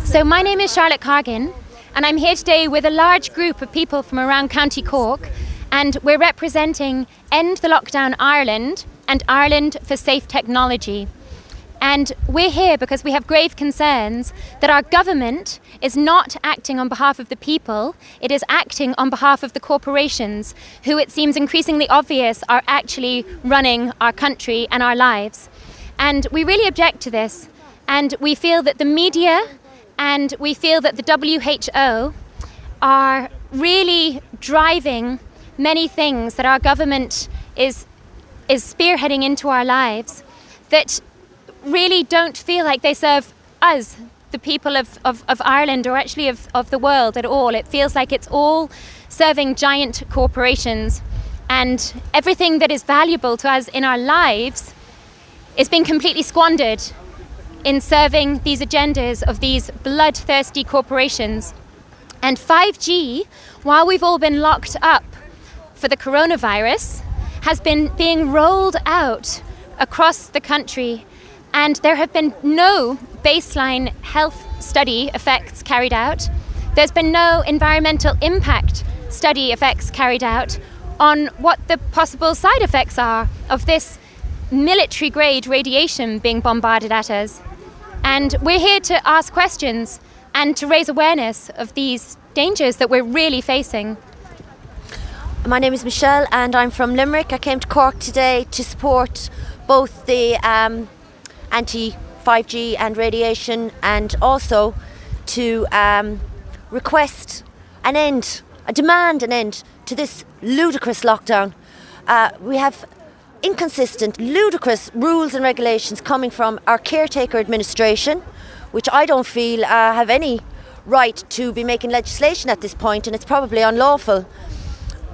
So my name is Charlotte Cargin, and I'm here today with a large group of people from around County Cork, and we're representing End the Lockdown Ireland and Ireland for Safe Technology. And we're here because we have grave concerns that our government is not acting on behalf of the people, it is acting on behalf of the corporations, who it seems increasingly obvious are actually running our country and our lives. And we really object to this, and we feel that the media and we feel that the WHO are really driving many things that our government is spearheading into our lives that really don't feel like they serve us, the people of Ireland, or actually of the world at all. It feels like it's all serving giant corporations, and everything that is valuable to us in our lives is being completely squandered in serving these agendas of these bloodthirsty corporations. And 5G, while we've all been locked up for the coronavirus, has been being rolled out across the country, and there have been no baseline health study effects carried out. There's been no environmental impact study effects carried out on what the possible side effects are of this military-grade radiation being bombarded at us. And we're here to ask questions and to raise awareness of these dangers that we're really facing. My name is Michelle and I'm from Limerick. I came to Cork today to support both the anti-5G and radiation, and also to request an end, demand an end to this ludicrous lockdown. We have inconsistent, ludicrous rules and regulations coming from our caretaker administration, which I don't feel have any right to be making legislation at this point, and it's probably unlawful.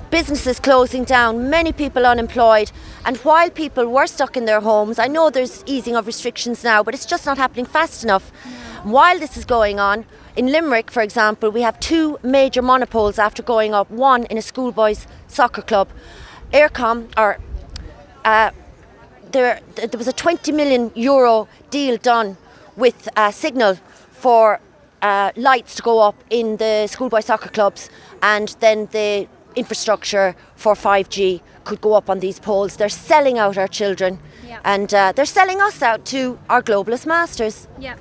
Businesses closing down, many people unemployed, and while people were stuck in their homes, I know there's easing of restrictions now, but it's just not happening fast enough. While this is going on, in Limerick, for example, we have two major monopoles after going up, one in a schoolboys soccer club. Eircom, there was a €20 million deal done with Signal for lights to go up in the schoolboy soccer clubs, and then the infrastructure for 5G could go up on these poles. They're selling out our children, and they're selling us out to our globalist masters. Yeah.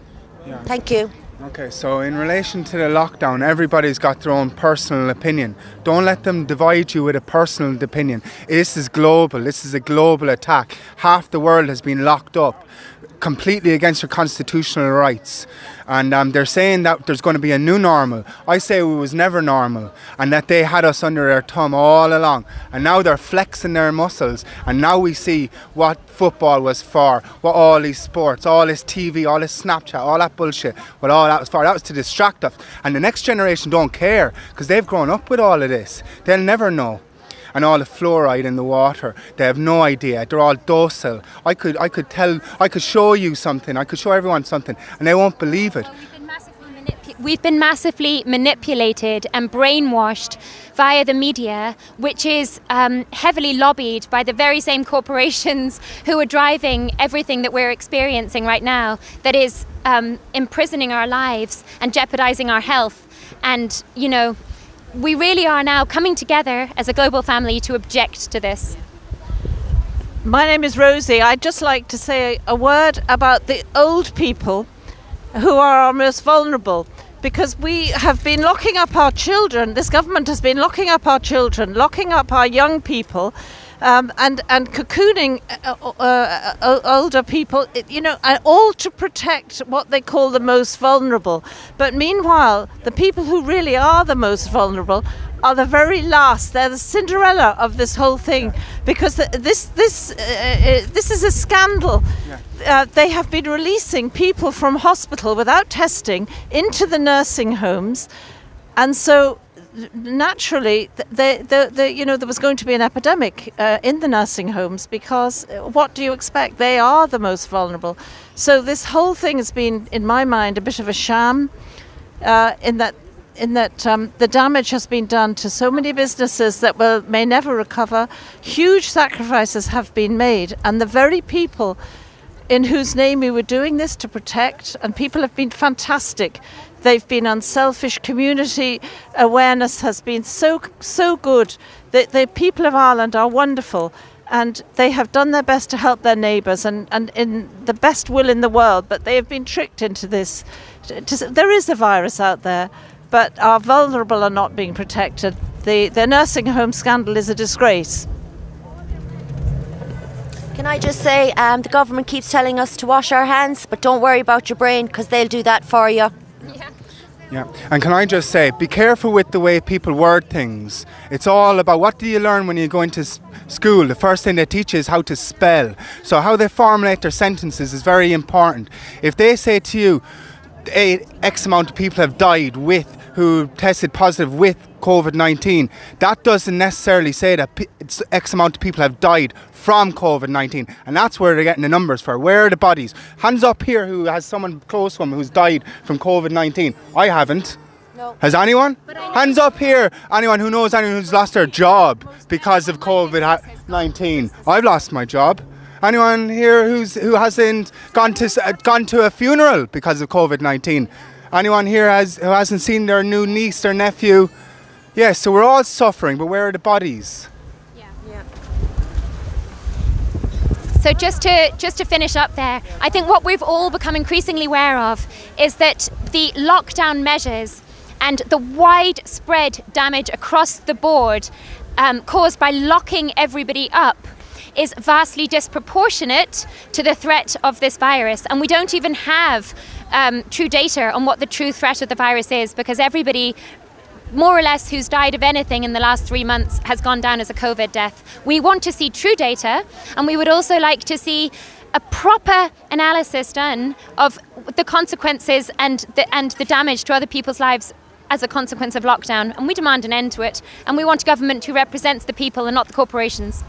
Thank you. Okay, so in relation to the lockdown, everybody's got their own personal opinion. Don't let them divide you with a personal opinion. This is global. This is a global attack. Half the world has been locked up, completely against their constitutional rights. And they're saying that there's going to be a new normal. I say it was never normal, and that they had us under their thumb all along. And now they're flexing their muscles, and now we see what football was for, what all these sports, all this TV, all this Snapchat, all that bullshit, what all that was for. That was to distract us. And the next generation don't care, because they've grown up with all of this. They'll never know. And all the fluoride in the water, they have no idea. They're all docile. I could show you something. I could show everyone something, and they won't believe it. Well, we've been massively manipulated and brainwashed via the media, which is heavily lobbied by the very same corporations who are driving everything that we're experiencing right now, that is imprisoning our lives and jeopardizing our health. And, you know, we really are now coming together as a global family to object to this. My name is Rosie. I'd just like to say a word about the old people who are our most vulnerable, because we have been locking up our children. This government has been locking up our children, locking up our young people, and cocooning older people, all to protect what they call the most vulnerable. But meanwhile, the people who really are the most vulnerable are the very last. They're the Cinderella of this whole thing, because this is a scandal. They have been releasing people from hospital without testing into the nursing homes, and so naturally, there was going to be an epidemic in the nursing homes, because what do you expect? They are the most vulnerable. So this whole thing has been, in my mind, a bit of a sham, in that the damage has been done to so many businesses that may never recover. Huge sacrifices have been made, and the very people in whose name we were doing this to protect, and people have been fantastic. They've been unselfish. Community awareness has been so good. The people of Ireland are wonderful, and they have done their best to help their neighbours and in the best will in the world, but they have been tricked into this. There is a virus out there, but our vulnerable are not being protected. The nursing home scandal is a disgrace. Can I just say, the government keeps telling us to wash our hands, but don't worry about your brain, because they'll do that for you. Yeah, and can I just say, be careful with the way people word things. It's all about, what do you learn when you go into school? The first thing they teach you is how to spell. So how they formulate their sentences is very important. If they say to you, X amount of people have died who tested positive with COVID-19, that doesn't necessarily say that X amount of people have died from COVID-19, and that's where they're getting the numbers for. Where are the bodies? Hands up here who has someone close to them who's died from COVID-19. I haven't. No. Has anyone? Hands up here. Anyone who knows anyone who's lost their job because of COVID-19. I've lost my job. Anyone here who hasn't gone to a funeral because of COVID-19? Anyone here who hasn't seen their new niece or nephew? Yes, so we're all suffering, but where are the bodies? So just to finish up there, I think what we've all become increasingly aware of is that the lockdown measures and the widespread damage across the board caused by locking everybody up is vastly disproportionate to the threat of this virus. And we don't even have true data on what the true threat of the virus is, because everybody more or less who's died of anything in the last 3 months has gone down as a COVID death. We want to see true data, and we would also like to see a proper analysis done of the consequences and the damage to other people's lives as a consequence of lockdown. And we demand an end to it, and we want a government who represents the people and not the corporations.